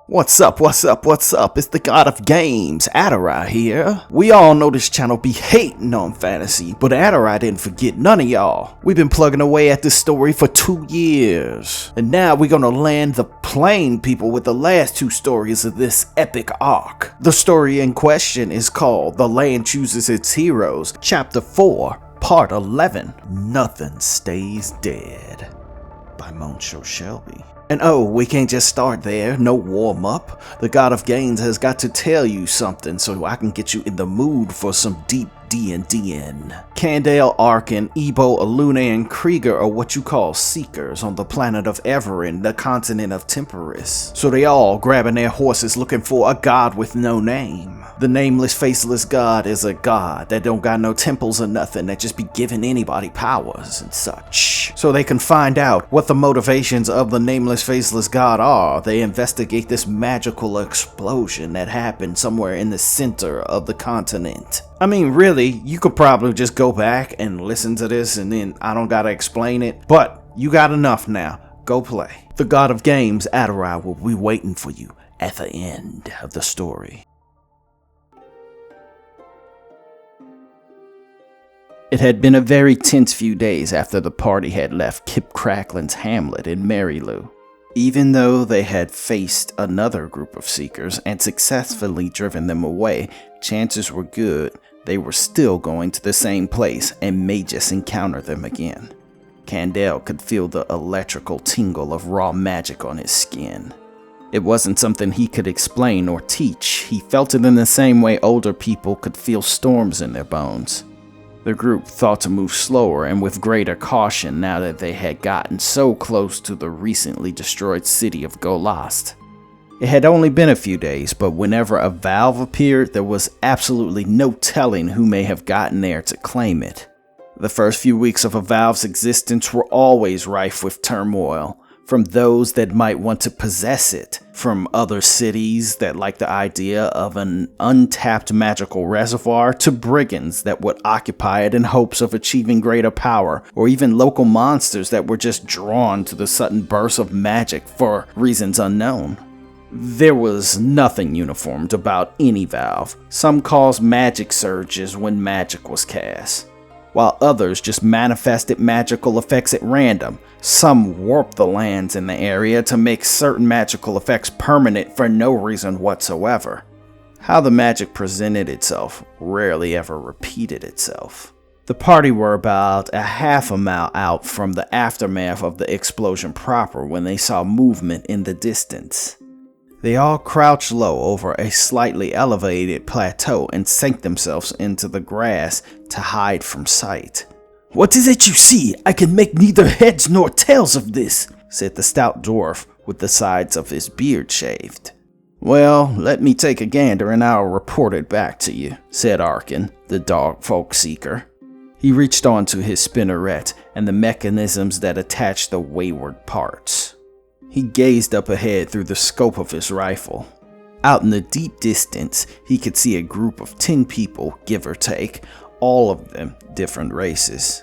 What's up? It's the god of games, Adorai here. We all know this channel be hating on fantasy, but Adorai didn't forget none of y'all. We've been plugging away at this story for 2 years, and now we're gonna land the plane people with the last 2 stories of this epic arc. The story in question is called The Land Chooses Its Heroes, Chapter 4, Part 11, Nothing Stays Dead, by Montsho Shelby. And oh, we can't just start there, no warm-up. The God of Games has got to tell you something so I can get you in the mood for some deep D&D-ing. Canydell, Arkin, Ebo, Elunei, and Crieger are what you call seekers on the planet of Everin, the continent of Temporis. So they all grabbing their horses looking for a god with no name. The nameless, faceless god is a god that don't got no temples or nothing, that just be giving anybody powers and such. So they can find out what the motivations of the nameless, faceless god are. They investigate this magical explosion that happened somewhere in the center of the continent. I mean, really, you could probably just go back and listen to this and then I don't gotta explain it, but you got enough now. Go play. The God of Games, Adorai, will be waiting for you at the end of the story. It had been a very tense few days after the party had left Kip Cracklin's hamlet in Marylou. Even though they had faced another group of seekers and successfully driven them away, chances were good they were still going to the same place and may just encounter them again. Canydell could feel the electrical tingle of raw magic on his skin. It wasn't something he could explain or teach. He felt it in the same way older people could feel storms in their bones. The group thought to move slower and with greater caution now that they had gotten so close to the recently destroyed city of Goloste. It had only been a few days, but whenever a valve appeared, there was absolutely no telling who may have gotten there to claim it. The first few weeks of a valve's existence were always rife with turmoil, from those that might want to possess it, from other cities that liked the idea of an untapped magical reservoir, to brigands that would occupy it in hopes of achieving greater power, or even local monsters that were just drawn to the sudden burst of magic for reasons unknown. There was nothing uniformed about any valve. Some caused magic surges when magic was cast, while others just manifested magical effects at random. Some warped the lands in the area to make certain magical effects permanent for no reason whatsoever. How the magic presented itself rarely ever repeated itself. The party were about a half a mile out from the aftermath of the explosion proper when they saw movement in the distance. They all crouched low over a slightly elevated plateau and sank themselves into the grass to hide from sight. "What is it you see? I can make neither heads nor tails of this," said the stout dwarf with the sides of his beard shaved. "Well, let me take a gander and I'll report it back to you," said Arkin, the dog folk seeker. He reached onto his spinneret and the mechanisms that attached the wayward parts. He gazed up ahead through the scope of his rifle. Out in the deep distance, he could see a group of 10 people, give or take, all of them different races.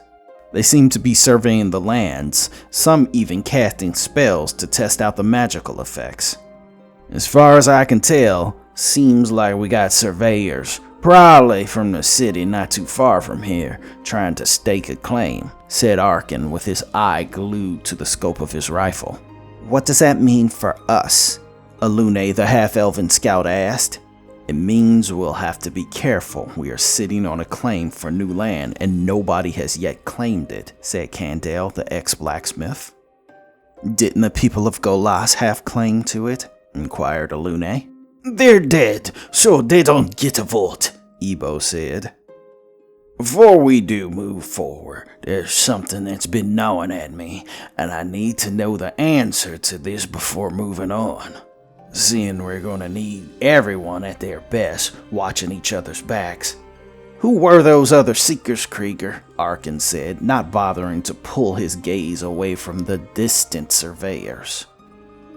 They seemed to be surveying the lands, some even casting spells to test out the magical effects. "As far as I can tell, seems like we got surveyors, probably from the city not too far from here, trying to stake a claim," said Arkin with his eye glued to the scope of his rifle. "What does that mean for us?" Elunei, the half-elven scout, asked. "It means we'll have to be careful. We are sitting on a claim for new land and nobody has yet claimed it," said Canydell, the ex-blacksmith. "Didn't the people of Goloste have claim to it?" inquired Elunei. "They're dead, so they don't get a vote," Ebo said. "Before we do move forward, there's something that's been gnawing at me, and I need to know the answer to this before moving on. Seeing we're gonna need everyone at their best, watching each other's backs." "Who were those other seekers, Crieger?" Arkin said, not bothering to pull his gaze away from the distant surveyors.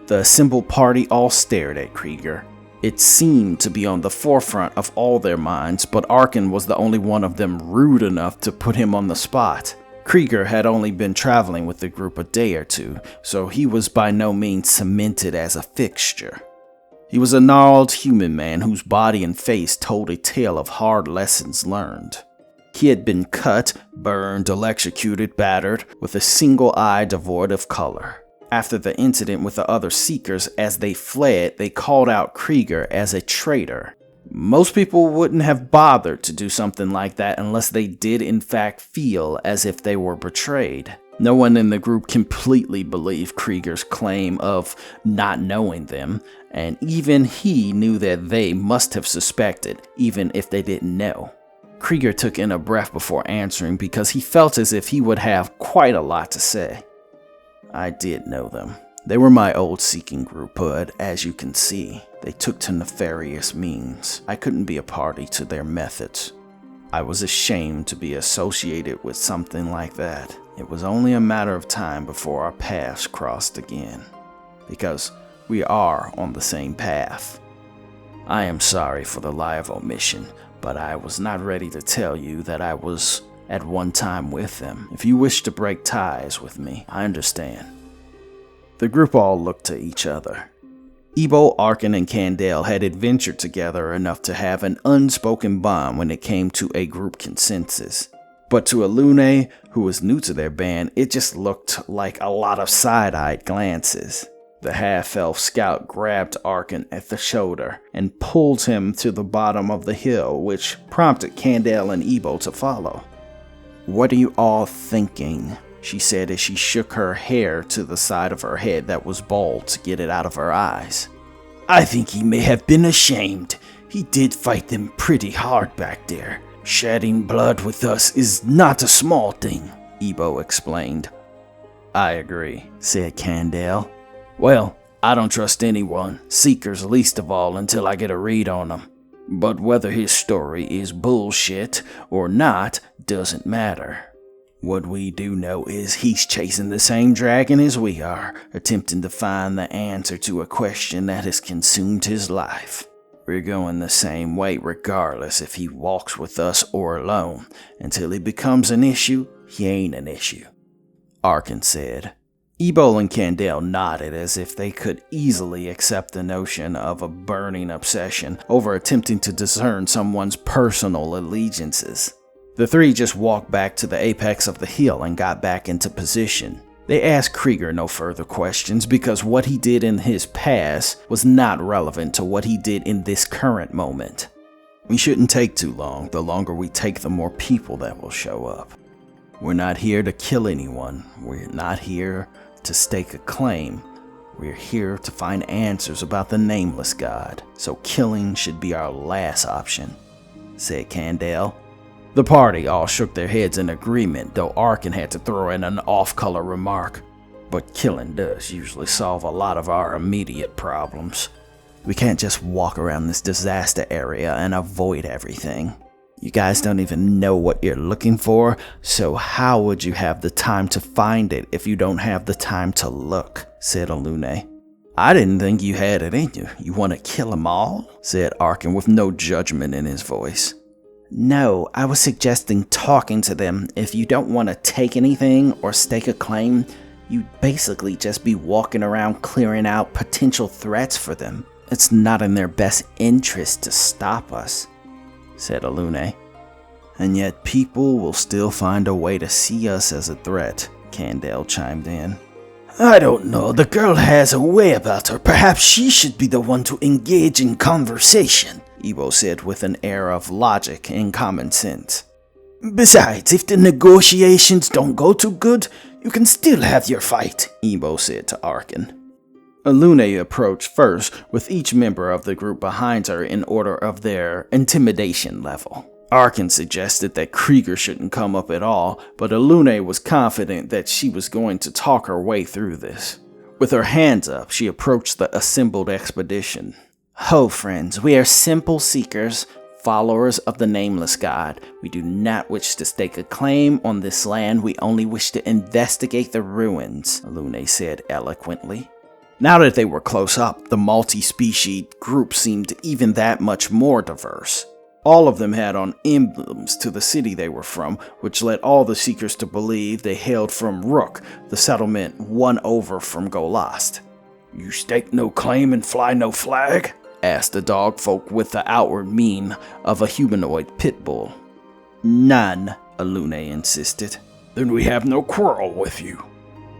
The assembled party all stared at Crieger. It seemed to be on the forefront of all their minds, but Arkin was the only one of them rude enough to put him on the spot. Crieger had only been traveling with the group a day or two, so he was by no means cemented as a fixture. He was a gnarled human man whose body and face told a tale of hard lessons learned. He had been cut, burned, electrocuted, battered, with a single eye devoid of color. After the incident with the other Seekers, as they fled, they called out Crieger as a traitor. Most people wouldn't have bothered to do something like that unless they did in fact feel as if they were betrayed. No one in the group completely believed Crieger's claim of not knowing them, and even he knew that they must have suspected, even if they didn't know. Crieger took in a breath before answering because he felt as if he would have quite a lot to say. I did know them. They were my old seeking group, but as you can see, they took to nefarious means. I couldn't be a party to their methods. I was ashamed to be associated with something like that. It was only a matter of time before our paths crossed again, because we are on the same path. I am sorry for the lie of omission, but I was not ready to tell you that I was at one time with them. If you wish to break ties with me, I understand. The group all looked to each other. Ebo, Arkin, and Canydell had adventured together enough to have an unspoken bond when it came to a group consensus. But to Elunei, who was new to their band, it just looked like a lot of side-eyed glances. The half-elf scout grabbed Arkin at the shoulder and pulled him to the bottom of the hill, which prompted Canydell and Ebo to follow. "What are you all thinking?" she said as she shook her hair to the side of her head that was bald to get it out of her eyes. "I think he may have been ashamed. He did fight them pretty hard back there. Shedding blood with us is not a small thing," Ebo explained. "I agree," said Canydell. "Well, I don't trust anyone, Seekers least of all until I get a read on them. But whether his story is bullshit or not doesn't matter. What we do know is he's chasing the same dragon as we are, attempting to find the answer to a question that has consumed his life. We're going the same way regardless if he walks with us or alone. Until he becomes an issue, he ain't an issue," Arkin said. Ebo and Canydell nodded as if they could easily accept the notion of a burning obsession over attempting to discern someone's personal allegiances. The three just walked back to the apex of the hill and got back into position. They asked Crieger no further questions because what he did in his past was not relevant to what he did in this current moment. We shouldn't take too long. The longer we take, the more people that will show up. We're not here to kill anyone. We're not here to stake a claim. We're here to find answers about the nameless god, so killing should be our last option," said Canydell. The party all shook their heads in agreement, though Arkin had to throw in an off-color remark. "But killing does usually solve a lot of our immediate problems. We can't just walk around this disaster area and avoid everything. You guys don't even know what you're looking for, so how would you have the time to find it if you don't have the time to look?" said Elunei. "I didn't think you had it in you. You want to kill them all?" said Arkin with no judgment in his voice. "No, I was suggesting talking to them. If you don't want to take anything or stake a claim, you'd basically just be walking around clearing out potential threats for them. It's not in their best interest to stop us," said Elunei. "And yet people will still find a way to see us as a threat," Canydell chimed in. "I don't know, the girl has a way about her. Perhaps she should be the one to engage in conversation," Ebo said with an air of logic and common sense. "Besides, if the negotiations don't go too good, you can still have your fight," Ebo said to Arkin. Elunei approached first, with each member of the group behind her in order of their intimidation level. Arkin suggested that Crieger shouldn't come up at all, but Elunei was confident that she was going to talk her way through this. With her hands up, she approached the assembled expedition. "Ho, friends, we are simple seekers, followers of the nameless god. We do not wish to stake a claim on this land, we only wish to investigate the ruins," Elunei said eloquently. Now that they were close up, the multi-species group seemed even that much more diverse. All of them had on emblems to the city they were from, which led all the seekers to believe they hailed from Rook, the settlement one over from Goloste. "You stake no claim and fly no flag?" asked the dog folk with the outward mien of a humanoid pit bull. None, Elunei insisted. Then we have no quarrel with you,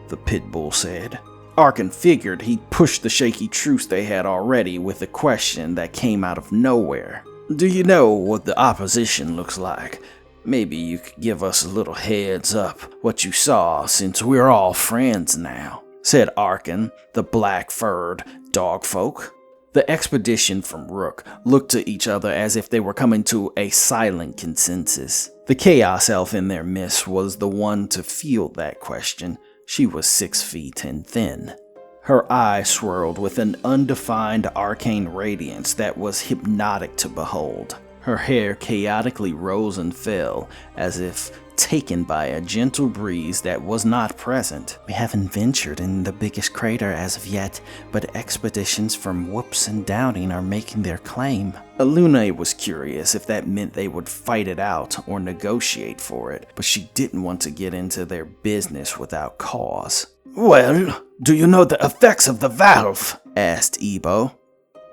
the pit bull said. Arkin figured he'd push the shaky truce they had already with a question that came out of nowhere. Do you know what the opposition looks like? Maybe you could give us a little heads up what you saw, since we're all friends now, said Arkin, the black-furred dog folk. The expedition from Rook looked to each other as if they were coming to a silent consensus. The Chaos Elf in their midst was the one to field that question. She was 6 feet and thin. Her eyes swirled with an undefined arcane radiance that was hypnotic to behold. Her hair chaotically rose and fell, as if taken by a gentle breeze that was not present. We haven't ventured in the biggest crater as of yet, but expeditions from Whoops and Downing are making their claim. Elunei was curious if that meant they would fight it out or negotiate for it, but she didn't want to get into their business without cause. Well, do you know the effects of the valve? Asked Ebo.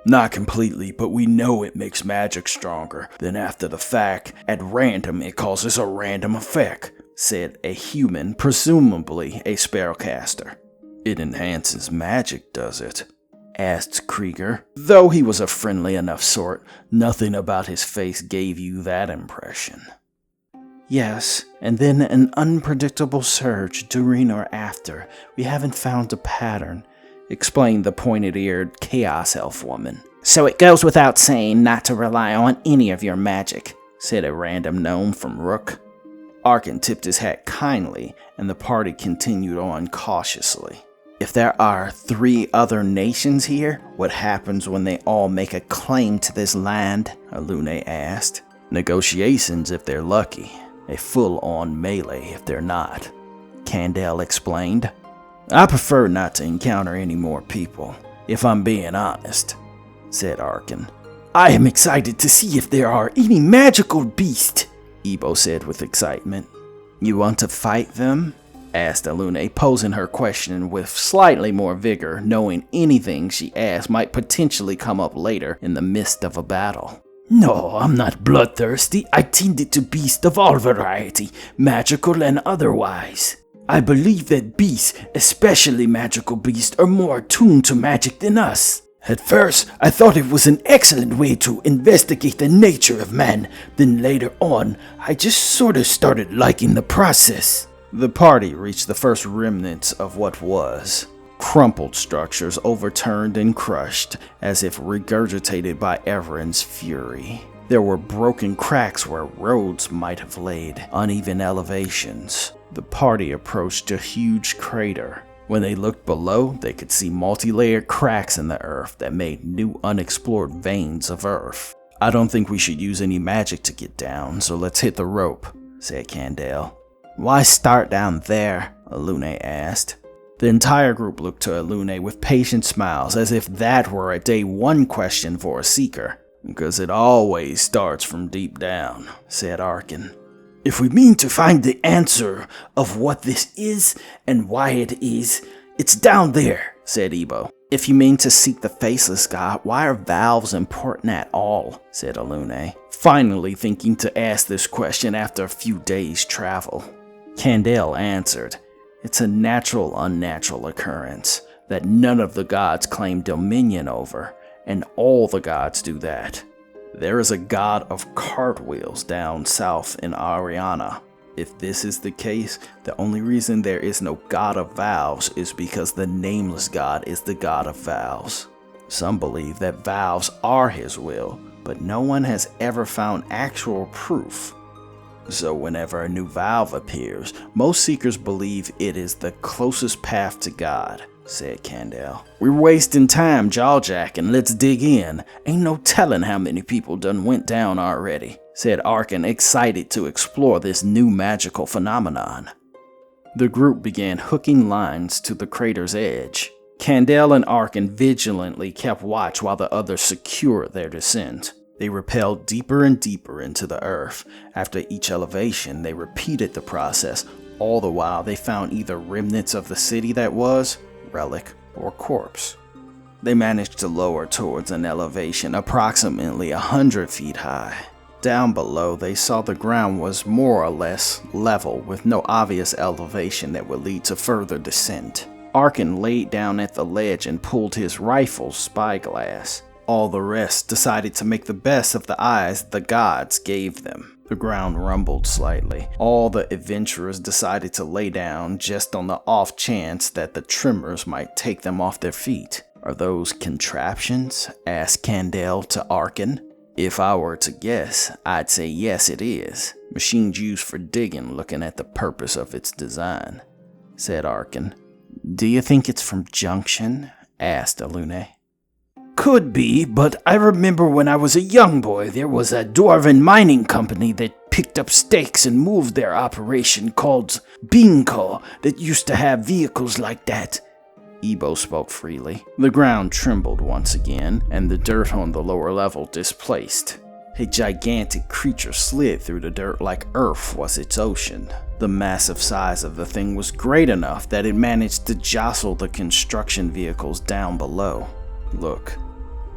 Not completely, but we know it makes magic stronger. Then after the fact, at random it causes a random effect, said a human, presumably a spellcaster. It enhances magic, does it? Asked Crieger. Though he was a friendly enough sort, nothing about his face gave you that impression. Yes, and then an unpredictable surge during or after. We haven't found a pattern, explained the pointed-eared Chaos Elf woman. So it goes without saying not to rely on any of your magic, said a random gnome from Rook. Arkin tipped his hat kindly, and the party continued on cautiously. If there are 3 other nations here, what happens when they all make a claim to this land? Elunei asked. Negotiations if they're lucky. A full-on melee if they're not, Canydell explained. I prefer not to encounter any more people, if I'm being honest, said Arkin. I am excited to see if there are any magical beasts, Ebo said with excitement. You want to fight them? Asked Elunei, posing her question with slightly more vigor, knowing anything she asked might potentially come up later in the midst of a battle. No, I'm not bloodthirsty. I tended to beasts of all variety, magical and otherwise. I believe that beasts, especially magical beasts, are more attuned to magic than us. At first, I thought it was an excellent way to investigate the nature of man. Then later on, I just sort of started liking the process. The party reached the first remnants of what was. Crumpled structures overturned and crushed, as if regurgitated by Everin's fury. There were broken cracks where roads might have laid, uneven elevations. The party approached a huge crater. When they looked below, they could see multi-layered cracks in the earth that made new unexplored veins of earth. I don't think we should use any magic to get down, so let's hit the rope, said Canydell. Why start down there? Elunei asked. The entire group looked to Elunei with patient smiles, as if that were a day 1 question for a seeker. Because it always starts from deep down, said Arkin. If we mean to find the answer of what this is and why it is, it's down there, said Ebo. If you mean to seek the faceless god, why are valves important at all, said Elunei, finally thinking to ask this question after a few days' travel. Canydell answered. It's a natural-unnatural occurrence that none of the gods claim dominion over, and all the gods do that. There is a god of cartwheels down south in Ariana. If this is the case, the only reason there is no god of valves is because the nameless god is the god of valves. Some believe that valves are his will, but no one has ever found actual proof. So whenever a new valve appears, most seekers believe it is the closest path to God, said Canydell. We're wasting time jaw-jacking, let's dig in. Ain't no telling how many people done went down already, said Arkin, excited to explore this new magical phenomenon. The group began hooking lines to the crater's edge. Canydell and Arkin vigilantly kept watch while the others secured their descent. They rappelled deeper and deeper into the earth. After each elevation, they repeated the process. All the while, they found either remnants of the city that was, relic, or corpse. They managed to lower towards an elevation approximately 100 feet high. Down below, they saw the ground was more or less level with no obvious elevation that would lead to further descent. Arkin laid down at the ledge and pulled his rifle's spyglass. All the rest decided to make the best of the eyes the gods gave them. The ground rumbled slightly. All the adventurers decided to lay down just on the off chance that the tremors might take them off their feet. "Are those contraptions?" asked Canydell to Arkin. "If I were to guess, I'd say yes it is. Machines used for digging, looking at the purpose of its design," said Arkin. "Do you think it's from Junction?" asked Elunei. "Could be, but I remember when I was a young boy there was a dwarven mining company that picked up stakes and moved their operation called Binko that used to have vehicles like that." Ebo spoke freely. The ground trembled once again, and the dirt on the lower level displaced. A gigantic creature slid through the dirt like Earth was its ocean. The massive size of the thing was great enough that it managed to jostle the construction vehicles down below. "Look."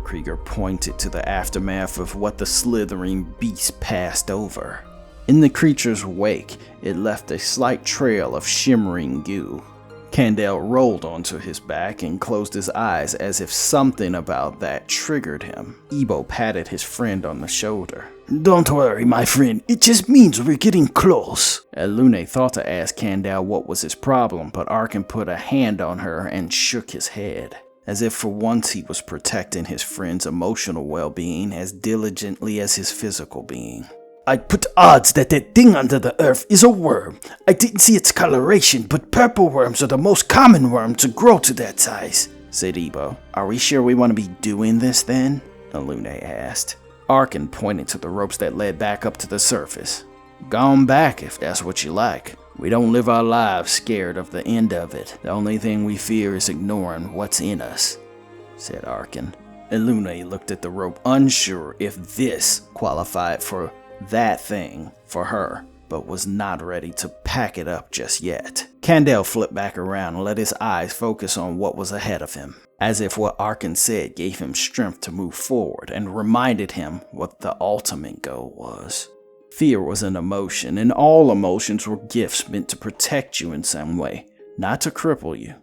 Crieger pointed to the aftermath of what the slithering beast passed over. In the creature's wake, it left a slight trail of shimmering goo. Canydell rolled onto his back and closed his eyes as if something about that triggered him. Ebo patted his friend on the shoulder. "Don't worry, my friend. It just means we're getting close." Elunei thought to ask Canydell what was his problem, but Arkin put a hand on her and shook his head, as if for once he was protecting his friend's emotional well-being as diligently as his physical being. "I'd put odds that thing under the earth is a worm. I didn't see its coloration, but purple worms are the most common worm to grow to that size," said Ebo. "Are we sure we want to be doing this then?" Elunei asked. Arkin pointed to the ropes that led back up to the surface. "Gone back if that's what you like. We don't live our lives scared of the end of it. The only thing we fear is ignoring what's in us," said Arkin. Elunei looked at the rope, unsure if this qualified for that thing for her, but was not ready to pack it up just yet. Canydell flipped back around and let his eyes focus on what was ahead of him, as if what Arkin said gave him strength to move forward and reminded him what the ultimate goal was. Fear was an emotion, and all emotions were gifts meant to protect you in some way, not to cripple you.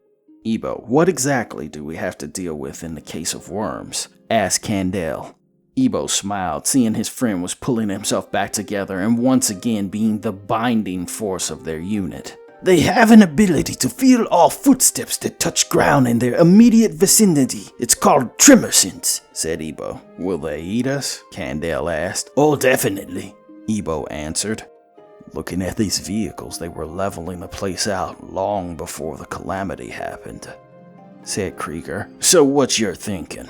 "Ebo, what exactly do we have to deal with in the case of worms?" asked Canydell. Ebo smiled, seeing his friend was pulling himself back together and once again being the binding force of their unit. "They have an ability to feel all footsteps that touch ground in their immediate vicinity. It's called tremor sense," said Ebo. "Will they eat us?" Canydell asked. "Oh, definitely," Ebo answered. "Looking at these vehicles, they were leveling the place out long before the calamity happened," said Crieger. "So what's your thinking?"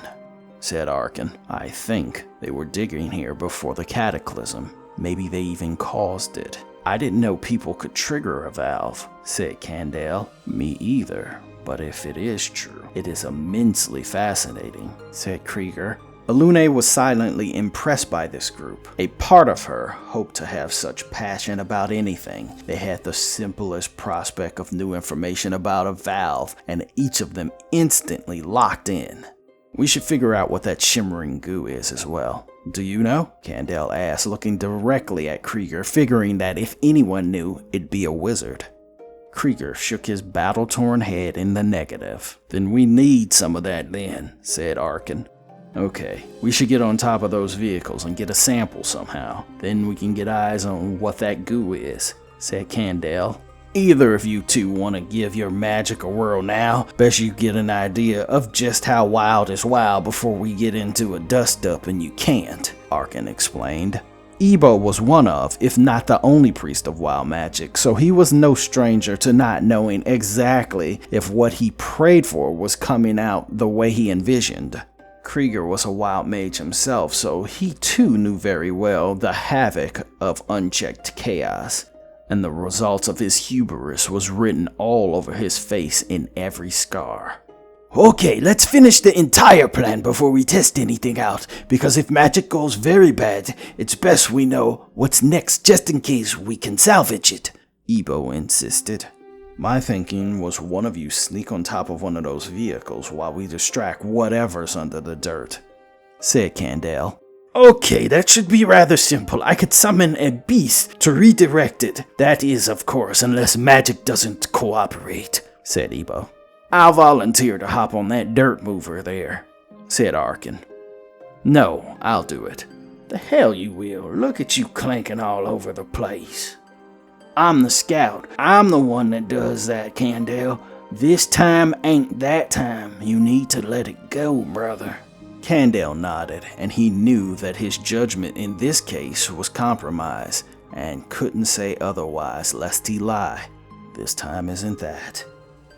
said Arkin. "I think they were digging here before the cataclysm. Maybe they even caused it." "I didn't know people could trigger a valve," said Canydell. "Me either, but if it is true, it is immensely fascinating," said Crieger. Elunei was silently impressed by this group. A part of her hoped to have such passion about anything. They had the simplest prospect of new information about a valve, and each of them instantly locked in. "We should figure out what that shimmering goo is as well." "Do you know?" Canydell asked, looking directly at Crieger, figuring that if anyone knew, it'd be a wizard. Crieger shook his battle-torn head in the negative. "Then we need some of that then," said Arkin. "Okay, we should get on top of those vehicles and get a sample somehow. Then we can get eyes on what that goo is," said Canydell. "Either of you two want to give your magic a whirl now? Bet you get an idea of just how wild is wild before we get into a dust-up and you can't," Arkin explained. Ebo was one of, if not the only priest of wild magic, so he was no stranger to not knowing exactly if what he prayed for was coming out the way he envisioned. Crieger was a wild mage himself, so he too knew very well the havoc of unchecked chaos, and the results of his hubris was written all over his face in every scar. "Okay, let's finish the entire plan before we test anything out, because if magic goes very bad, it's best we know what's next just in case we can salvage it," Ebo insisted. My thinking was one of you sneak on top of one of those vehicles while we distract whatever's under the dirt," said Canydell. "Okay, that should be rather simple. I could summon a beast to redirect it. That is, of course, unless magic doesn't cooperate," said Ebo. "I'll volunteer to hop on that dirt mover there," said Arkin. "No, I'll do it." "The hell you will. Look at you clanking all over the place." "I'm the scout. I'm the one that does that, Canydell. This time ain't that time. You need to let it go, brother." Canydell nodded, and he knew that his judgment in this case was compromised, and couldn't say otherwise lest he lie. "This time isn't that,"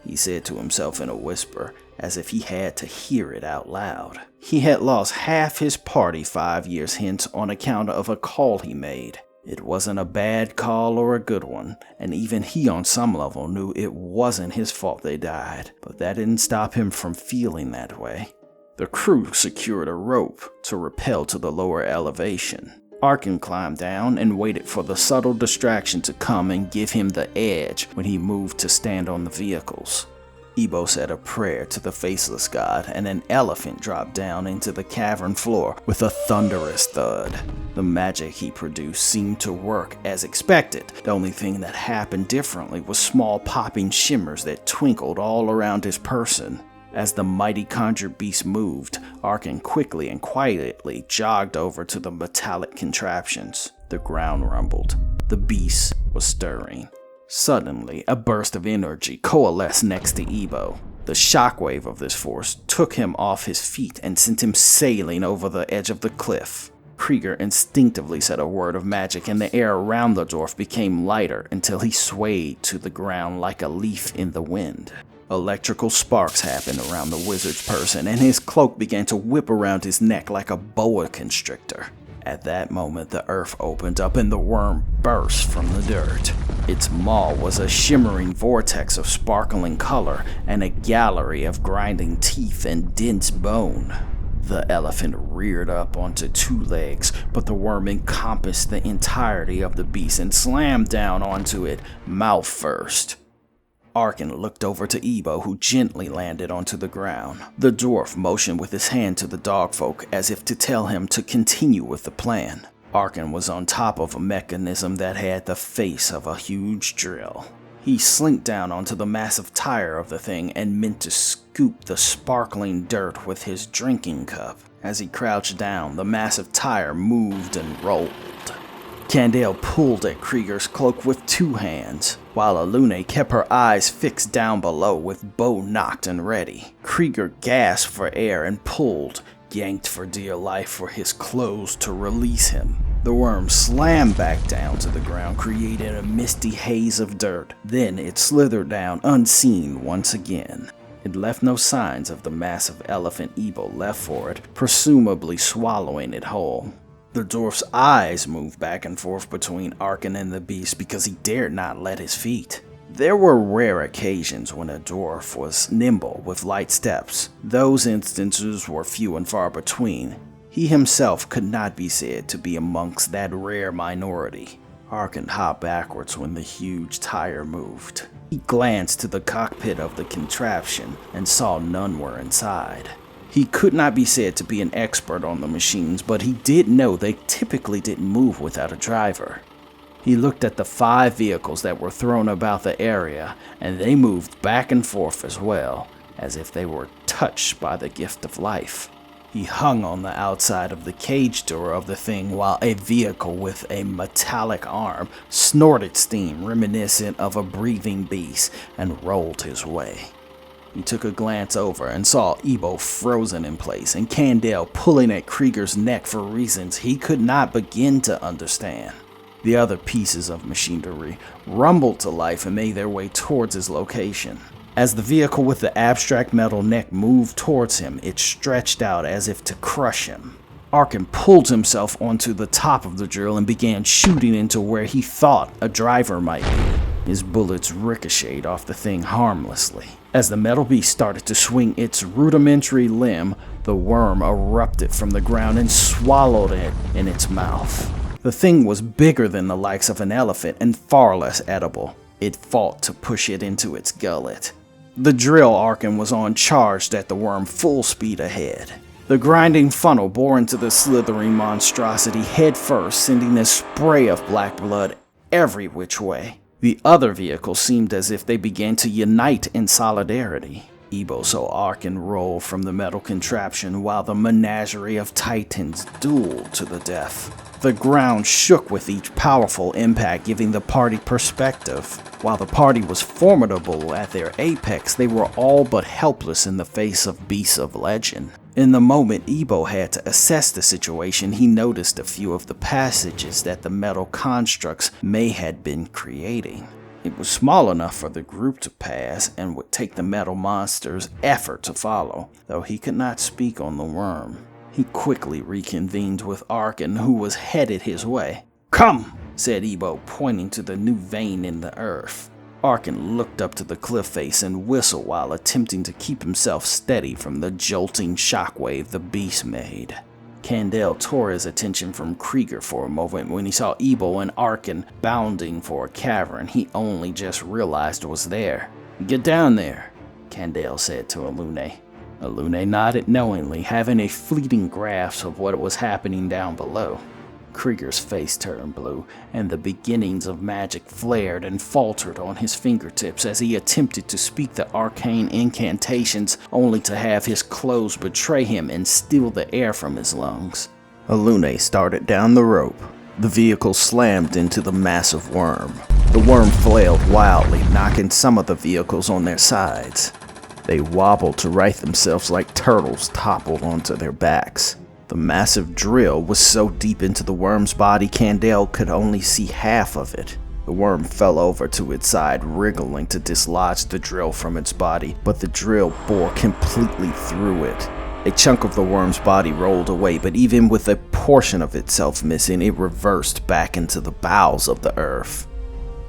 he said to himself in a whisper, as if he had to hear it out loud. He had lost half his party 5 years hence on account of a call he made. It wasn't a bad call or a good one, and even he on some level knew it wasn't his fault they died, but that didn't stop him from feeling that way. The crew secured a rope to rappel to the lower elevation. Arkin climbed down and waited for the subtle distraction to come and give him the edge when he moved to stand on the vehicles. Ebo said a prayer to the faceless god, and an elephant dropped down into the cavern floor with a thunderous thud. The magic he produced seemed to work as expected. The only thing that happened differently was small popping shimmers that twinkled all around his person. As the mighty conjured beast moved, Arkin quickly and quietly jogged over to the metallic contraptions. The ground rumbled. The beast was stirring. Suddenly, a burst of energy coalesced next to Ebo. The shockwave of this force took him off his feet and sent him sailing over the edge of the cliff. Crieger instinctively said a word of magic, and the air around the dwarf became lighter until he swayed to the ground like a leaf in the wind. Electrical sparks happened around the wizard's person, and his cloak began to whip around his neck like a boa constrictor. At that moment, the earth opened up and the worm burst from the dirt. Its maw was a shimmering vortex of sparkling color and a gallery of grinding teeth and dense bone. The elephant reared up onto 2 legs, but the worm encompassed the entirety of the beast and slammed down onto it, mouth first. Arkin looked over to Ebo, who gently landed onto the ground. The dwarf motioned with his hand to the dogfolk as if to tell him to continue with the plan. Arkin was on top of a mechanism that had the face of a huge drill. He slinked down onto the massive tire of the thing and meant to scoop the sparkling dirt with his drinking cup. As he crouched down, the massive tire moved and rolled. Canydell pulled at Crieger's cloak with 2 hands, while Elunei kept her eyes fixed down below with bow knocked and ready. Crieger gasped for air and pulled, yanked for dear life for his clothes to release him. The worm slammed back down to the ground, creating a misty haze of dirt. Then it slithered down unseen once again. It left no signs of the massive elephant Ebo left for it, presumably swallowing it whole. The dwarf's eyes moved back and forth between Arkin and the beast because he dared not let his feet. There were rare occasions when a dwarf was nimble with light steps. Those instances were few and far between. He himself could not be said to be amongst that rare minority. Arkin hopped backwards when the huge tire moved. He glanced to the cockpit of the contraption and saw none were inside. He could not be said to be an expert on the machines, but he did know they typically didn't move without a driver. He looked at the 5 vehicles that were thrown about the area, and they moved back and forth as well, as if they were touched by the gift of life. He hung on the outside of the cage door of the thing while a vehicle with a metallic arm snorted steam reminiscent of a breathing beast and rolled his way. He took a glance over and saw Ebo frozen in place and Canydell pulling at Crieger's neck for reasons he could not begin to understand. The other pieces of machinery rumbled to life and made their way towards his location. As the vehicle with the abstract metal neck moved towards him, it stretched out as if to crush him. Arkin pulled himself onto the top of the drill and began shooting into where he thought a driver might be. His bullets ricocheted off the thing harmlessly. As the metal beast started to swing its rudimentary limb, the worm erupted from the ground and swallowed it in its mouth. The thing was bigger than the likes of an elephant and far less edible. it fought to push it into its gullet. The drill Arkin was on charged at the worm full speed ahead. The grinding funnel bore into the slithering monstrosity head first, sending a spray of black blood every which way. The other vehicles seemed as if they began to unite in solidarity. Ebo saw Arkin roll from the metal contraption while the menagerie of titans dueled to the death. The ground shook with each powerful impact, giving the party perspective. While the party was formidable at their apex, they were all but helpless in the face of beasts of legend. In the moment Ebo had to assess the situation, he noticed a few of the passages that the metal constructs may had been creating. It was small enough for the group to pass and would take the metal monster's effort to follow, though he could not speak on the worm. He quickly reconvened with Arkin, who was headed his way. "Come," said Ebo, pointing to the new vein in the earth. Arkin looked up to the cliff face and whistled while attempting to keep himself steady from the jolting shockwave the beast made. Canydell tore his attention from Crieger for a moment when he saw Ebo and Arkin bounding for a cavern he only just realized was there. "Get down there," Canydell said to Elunei. Elunei nodded knowingly, having a fleeting grasp of what was happening down below. Crieger's face turned blue, and the beginnings of magic flared and faltered on his fingertips as he attempted to speak the arcane incantations, only to have his clothes betray him and steal the air from his lungs. Elunei started down the rope. The vehicle slammed into the massive worm. The worm flailed wildly, knocking some of the vehicles on their sides. They wobbled to right themselves like turtles toppled onto their backs. The massive drill was so deep into the worm's body, Canydell could only see half of it. The worm fell over to its side, wriggling to dislodge the drill from its body, but the drill bore completely through it. A chunk of the worm's body rolled away, but even with a portion of itself missing, it reversed back into the bowels of the earth.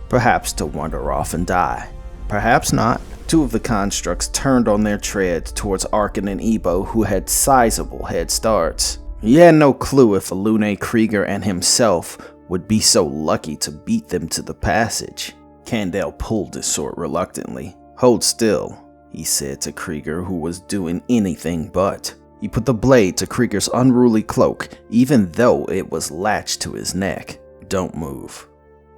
Perhaps to wander off and die. Perhaps not. Two of the constructs turned on their treads towards Arkin and Ebo, who had sizable head starts. He had no clue if Elunei, Crieger, and himself would be so lucky to beat them to the passage. Canydell pulled his sword reluctantly. "Hold still," he said to Crieger, who was doing anything but. He put the blade to Krieger's unruly cloak, even though it was latched to his neck. "Don't move,"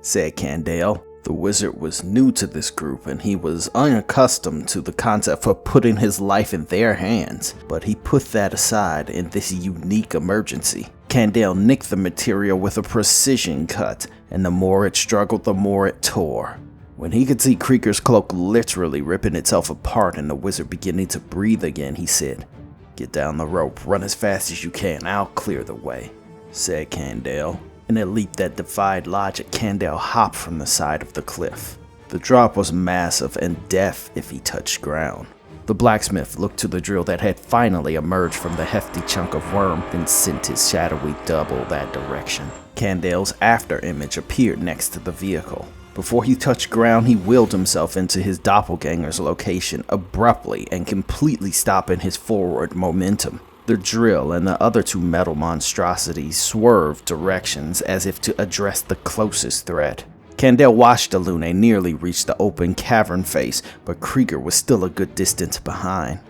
said Canydell. The wizard was new to this group and he was unaccustomed to the concept of putting his life in their hands, but he put that aside in this unique emergency. Canydell nicked the material with a precision cut, and the more it struggled, the more it tore. When he could see Krieger's cloak literally ripping itself apart and the wizard beginning to breathe again, he said, "Get down the rope, run as fast as you can, I'll clear the way," said Canydell. In a leap that defied logic, Canydell hopped from the side of the cliff. The drop was massive and death if he touched ground. The blacksmith looked to the drill that had finally emerged from the hefty chunk of worm, then sent his shadowy double that direction. Canydell's after image appeared next to the vehicle. Before he touched ground, he willed himself into his doppelganger's location abruptly and completely stopping his forward momentum. The drill and the other two metal monstrosities swerved directions as if to address the closest threat. Canydell watched Elunei nearly reach the open cavern face, but Crieger was still a good distance behind.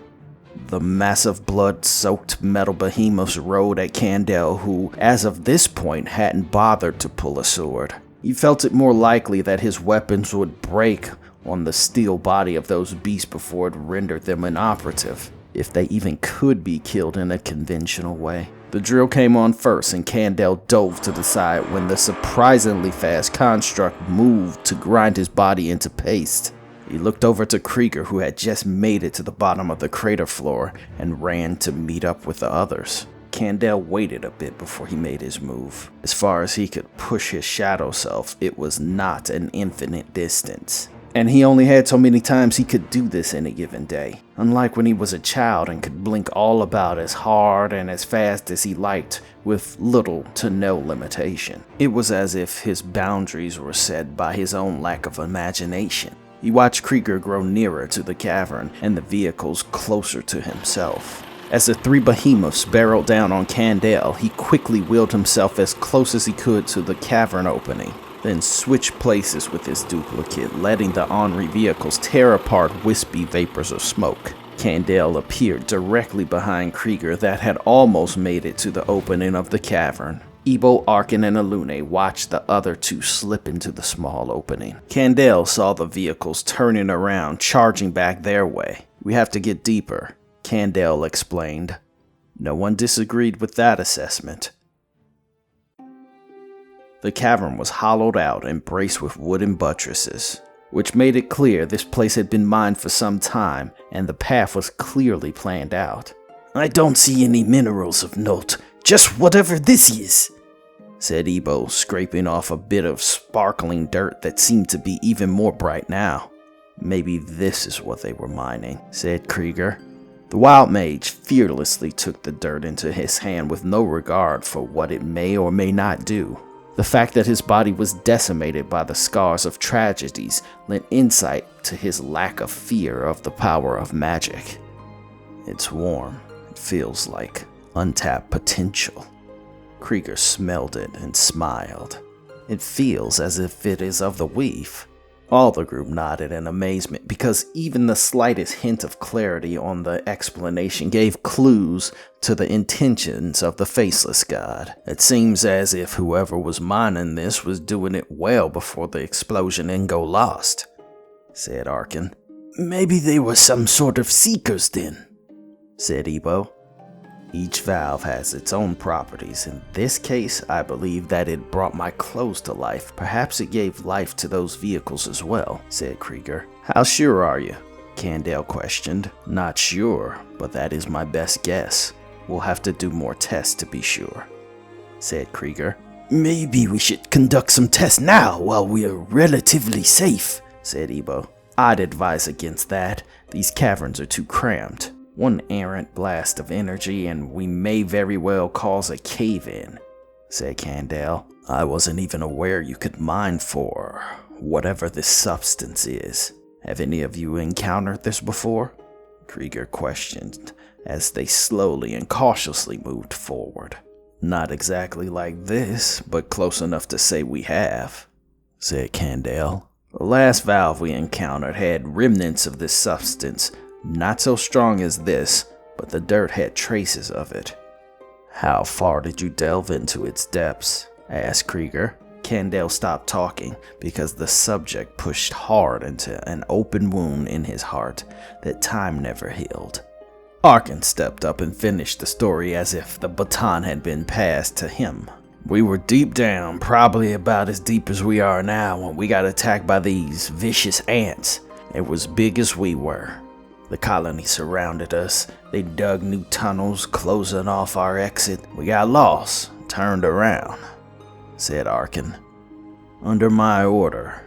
The massive blood-soaked metal behemoths rode at Canydell, who, as of this point, hadn't bothered to pull a sword. He felt it more likely that his weapons would break on the steel body of those beasts before it rendered them inoperative, if they even could be killed in a conventional way. The drill came on first, and Canydell dove to the side when the surprisingly fast construct moved to grind his body into paste. He looked over to Crieger, who had just made it to the bottom of the crater floor, and ran to meet up with the others. Canydell waited a bit before he made his move. As far as he could push his shadow self, it was not an infinite distance. And he only had so many times he could do this in a given day. Unlike when he was a child and could blink all about as hard and as fast as he liked, with little to no limitation. It was as if his boundaries were set by his own lack of imagination. He watched Crieger grow nearer to the cavern and the vehicles closer to himself. As the three behemoths barreled down on Canydell, he quickly wheeled himself as close as he could to the cavern opening. then switched places with his duplicate, letting the ornery vehicles tear apart wispy vapors of smoke. Canydell appeared directly behind Crieger that had almost made it to the opening of the cavern. Ebo, Arkin, and Elunei watched the other two slip into the small opening. Canydell saw the vehicles turning around, charging back their way. "We have to get deeper," Canydell explained. No one disagreed with that assessment. The cavern was hollowed out and braced with wooden buttresses, which made it clear this place had been mined for some time, and the path was clearly planned out. "I don't see any minerals of note, just whatever this is," said Ebo, scraping off a bit of sparkling dirt that seemed to be even more bright now. "Maybe this is what they were mining," said Crieger. The wild mage fearlessly took the dirt into his hand with no regard for what it may or may not do. The fact that his body was decimated by the scars of tragedies lent insight to his lack of fear of the power of magic. "It's warm. It feels like untapped potential." Crieger smelled it and smiled. "It feels as if it is of the weave." All the group nodded in amazement because even the slightest hint of clarity on the explanation gave clues to the intentions of the faceless god. "It seems as if whoever was mining this was doing it well before the explosion in Goloste," said Arkin. "Maybe they were some sort of seekers then," said Ebo. "Each valve has its own properties. In this case, I believe that it brought my clothes to life. Perhaps it gave life to those vehicles as well," said Crieger. "How sure are you?" Canydell questioned. "Not sure, but that is my best guess. We'll have to do more tests to be sure," said Crieger. "Maybe we should conduct some tests now while we are relatively safe," said Ebo. "I'd advise against that. These caverns are too cramped. One errant blast of energy and we may very well cause a cave-in," said Canydell. "I wasn't even aware you could mine for whatever this substance is. Have any of you encountered this before?" Crieger questioned as they slowly and cautiously moved forward. "Not exactly like this, but close enough to say we have," said Canydell. "The last valve we encountered had remnants of this substance. Not so strong as this, but the dirt had traces of it." "How far did you delve into its depths?" asked Crieger. Canydell stopped talking because the subject pushed hard into an open wound in his heart that time never healed. Arkin stepped up and finished the story as if the baton had been passed to him. "We were deep down, probably about as deep as we are now, when we got attacked by these vicious ants. They were as big as we were. The colony surrounded us. They dug new tunnels, closing off our exit. We got lost, turned around," said Arkin. "Under my order,"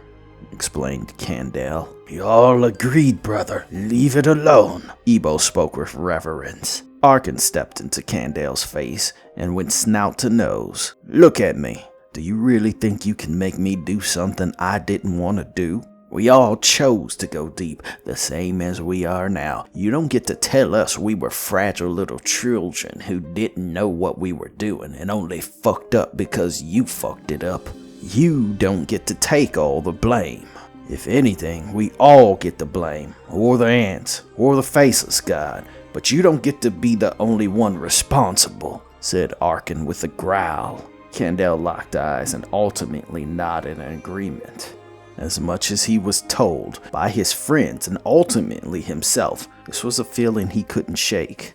explained Canydell. "You all agreed, brother. Leave it alone." Ebo spoke with reverence. Arkin stepped into Canydell's face and went snout to nose. "Look at me. Do you really think you can make me do something I didn't want to do? We all chose to go deep, the same as we are now. You don't get to tell us we were fragile little children who didn't know what we were doing and only fucked up because you fucked it up. You don't get to take all the blame. If anything, we all get the blame, or the ants, or the faceless god, but you don't get to be the only one responsible," said Arkin with a growl. Canydell locked eyes and ultimately nodded in agreement. As much as he was told by his friends and ultimately himself, this was a feeling he couldn't shake.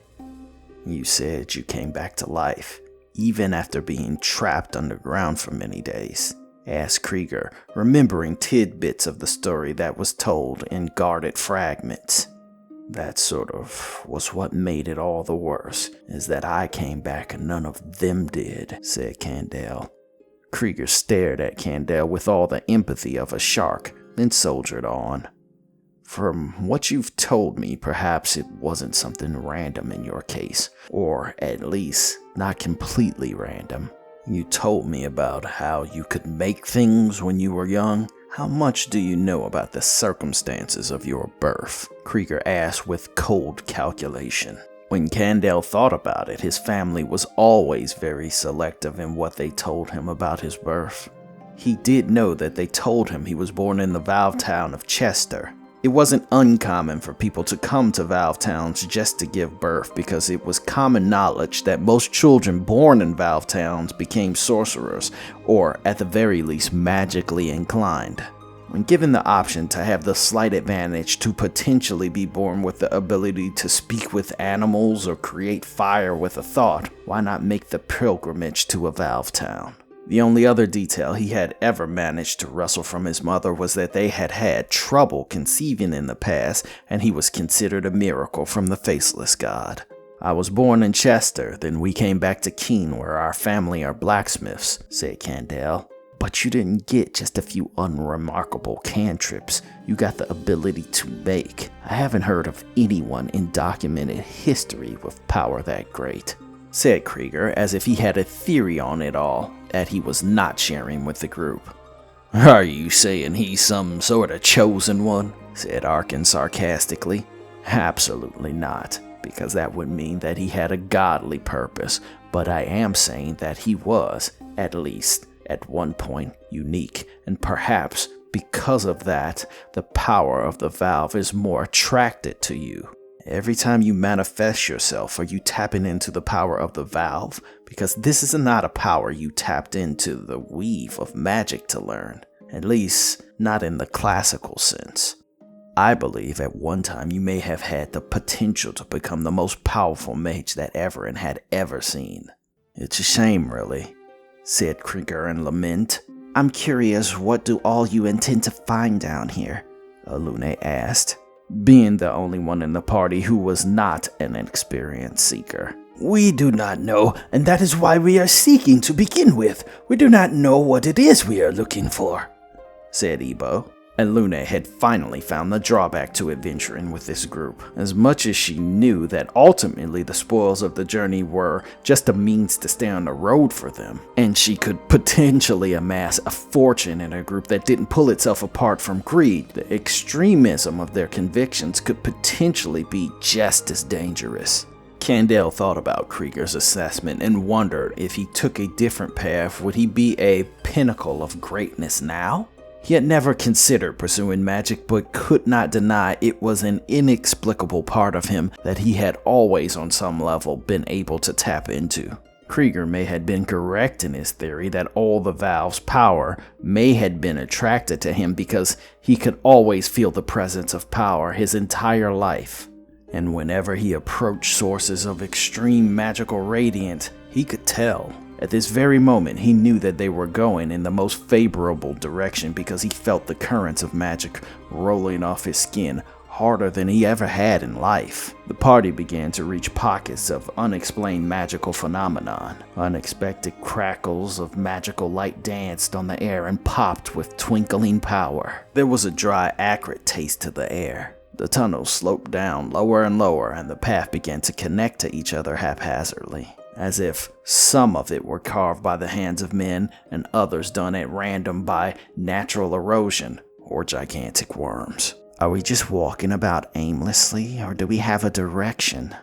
"You said you came back to life, even after being trapped underground for many days," asked Crieger, remembering tidbits of the story that was told in guarded fragments. "That sort of was what made it all the worse, is that I came back and none of them did," said Canydell. Crieger stared at Canydell with all the empathy of a shark, then soldiered on. "From what you've told me, perhaps it wasn't something random in your case, or at least not completely random. You told me about how you could make things when you were young. How much do you know about the circumstances of your birth?" Crieger asked with cold calculation. When Canydell thought about it, his family was always very selective in what they told him about his birth. He did know that they told him he was born in the Valve town of Chester. It wasn't uncommon for people to come to Valve towns just to give birth, because it was common knowledge that most children born in Valve towns became sorcerers, or at the very least magically inclined. When given the option to have the slight advantage to potentially be born with the ability to speak with animals or create fire with a thought, why not make the pilgrimage to a Valve town? The only other detail he had ever managed to wrestle from his mother was that they had had trouble conceiving in the past, and he was considered a miracle from the faceless god. I was born in Chester, then we came back to Keene where our family are blacksmiths, said Canydell. But you didn't get just a few unremarkable cantrips, you got the ability to make. I haven't heard of anyone in documented history with power that great, said Crieger, as if he had a theory on it all that he was not sharing with the group. Are you saying he's some sort of chosen one? Said Arkin sarcastically. Absolutely not, because that would mean that he had a godly purpose, but I am saying that he was, at least at one point, unique, and perhaps because of that, the power of the valve is more attracted to you. Every time you manifest yourself, are you tapping into the power of the valve? Because this is not a power you tapped into the weave of magic to learn. At least, not in the classical sense. I believe at one time you may have had the potential to become the most powerful mage that Everin had ever seen. It's a shame, really, said Crieger in lament. I'm curious, what do all you intend to find down here? Elunei asked, being the only one in the party who was not an experienced seeker. We do not know, and that is why we are seeking to begin with. We do not know what it is we are looking for, said Ebo. Elunei had finally found the drawback to adventuring with this group, as much as she knew that ultimately the spoils of the journey were just a means to stay on the road for them, and she could potentially amass a fortune in a group that didn't pull itself apart from greed. The extremism of their convictions could potentially be just as dangerous. Canydell thought about Crieger's assessment and wondered if he took a different path, would he be a pinnacle of greatness now? He had never considered pursuing magic, but could not deny it was an inexplicable part of him that he had always on some level been able to tap into. Crieger may have been correct in his theory that all the valve's power may have been attracted to him because he could always feel the presence of power his entire life. And whenever he approached sources of extreme magical radiance, he could tell. At this very moment, he knew that they were going in the most favorable direction because he felt the currents of magic rolling off his skin harder than he ever had in life. The party began to reach pockets of unexplained magical phenomenon. Unexpected crackles of magical light danced on the air and popped with twinkling power. There was a dry, acrid taste to the air. The tunnels sloped down lower and lower, and the path began to connect to each other haphazardly, as if some of it were carved by the hands of men and others done at random by natural erosion or gigantic worms. Are we just walking about aimlessly, or do we have a direction?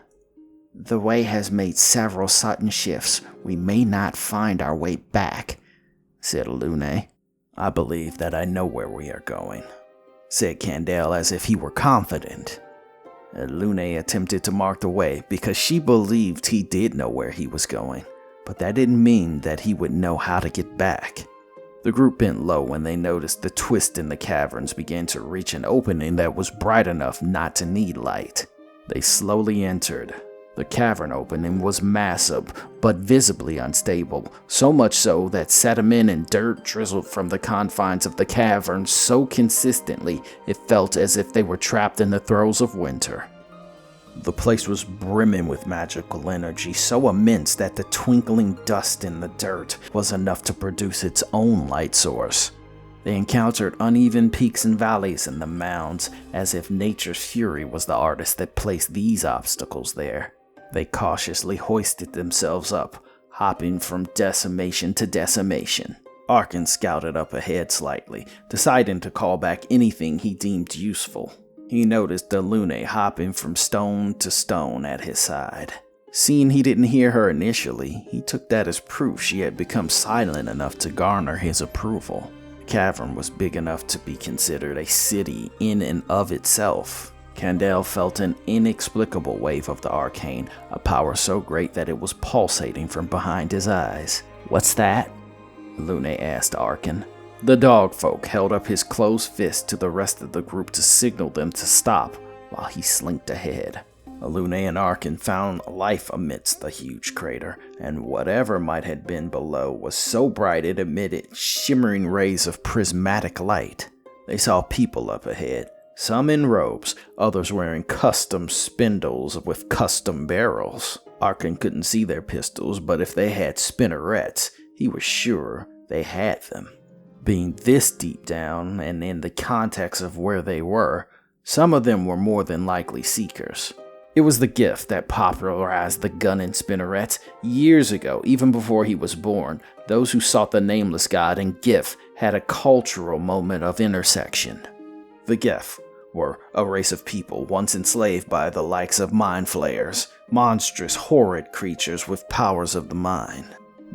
The way has made several sudden shifts. We may not find our way back, said Elunei. I believe that I know where we are going, said Canydell as if he were confident. Elunei attempted to mark the way because she believed he did know where he was going, but that didn't mean that he would know how to get back. The group bent low when they noticed the twist in the caverns began to reach an opening that was bright enough not to need light. They slowly entered. The cavern opening was massive, but visibly unstable, so much so that sediment and dirt drizzled from the confines of the cavern so consistently it felt as if they were trapped in the throes of winter. The place was brimming with magical energy so immense that the twinkling dust in the dirt was enough to produce its own light source. They encountered uneven peaks and valleys in the mounds, as if nature's fury was the artist that placed these obstacles there. They cautiously hoisted themselves up, hopping from decimation to decimation. Arkin scouted up ahead slightly, deciding to call back anything he deemed useful. He noticed Elunei hopping from stone to stone at his side. Seeing he didn't hear her initially, he took that as proof she had become silent enough to garner his approval. The cavern was big enough to be considered a city in and of itself. Canydell felt an inexplicable wave of the arcane, a power so great that it was pulsating from behind his eyes. "What's that?" Elunei asked Arkin. The dog folk held up his closed fist to the rest of the group to signal them to stop while he slinked ahead. Elunei and Arkin found life amidst the huge crater, and whatever might have been below was so bright it emitted shimmering rays of prismatic light. They saw people up ahead, some in robes, others wearing custom spindles with custom barrels. Arkin couldn't see their pistols, but if they had spinnerets, he was sure they had them. Being this deep down, and in the context of where they were, some of them were more than likely seekers. It was the gift that popularized the gun and spinnerets years ago, even before he was born. Those who sought the nameless god and gift had a cultural moment of intersection. The gift were a race of people once enslaved by the likes of mind flayers, monstrous, horrid creatures with powers of the mind.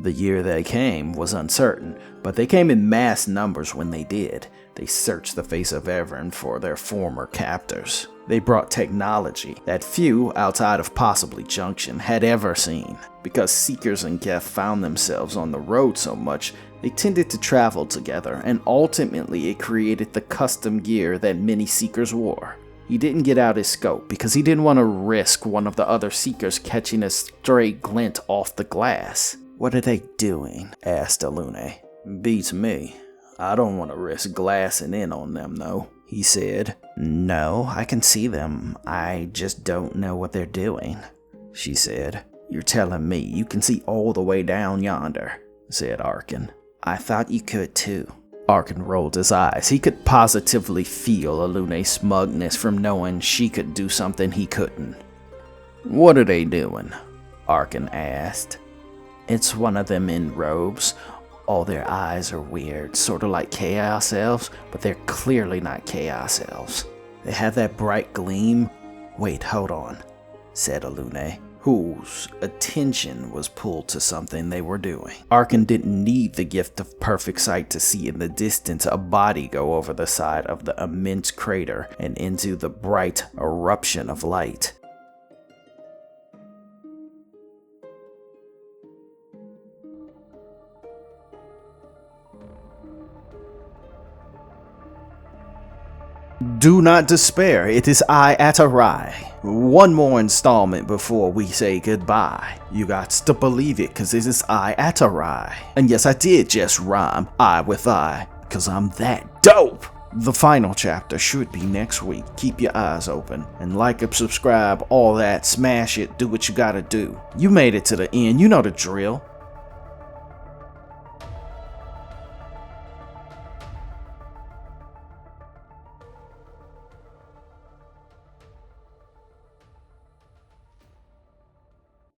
The year they came was uncertain, but they came in mass numbers when they did. They searched the face of Everin for their former captors. They brought technology that few, outside of possibly Junction, had ever seen. Because Seekers and Geth found themselves on the road so much, they tended to travel together, and ultimately it created the custom gear that many Seekers wore. He didn't get out his scope because he didn't want to risk one of the other Seekers catching a stray glint off the glass. "What are they doing?" asked Elunei. "Beats me. I don't want to risk glassing in on them, though," he said. "No, I can see them. I just don't know what they're doing," she said. "You're telling me you can see all the way down yonder," said Arkin. "I thought you could too." Arkin rolled his eyes. He could positively feel Elunei's smugness from knowing she could do something he couldn't. "What are they doing?" Arkin asked. "It's one of them in robes. All their eyes are weird, sort of like Chaos Elves, but they're clearly not Chaos Elves. They have that bright gleam." "Wait, hold on," said Elunei, whose attention was pulled to something they were doing. Arkin didn't need the gift of perfect sight to see in the distance a body go over the side of the immense crater and into the bright eruption of light. Do not despair, it is I, Atarai. One more installment before we say goodbye. You got to believe it, cause this is I, Atarai. And yes, I did just rhyme I with I, cause I'm that dope. The final chapter should be next week. Keep your eyes open, and like and subscribe, all that, smash it, do what you gotta do. You made it to the end, you know the drill.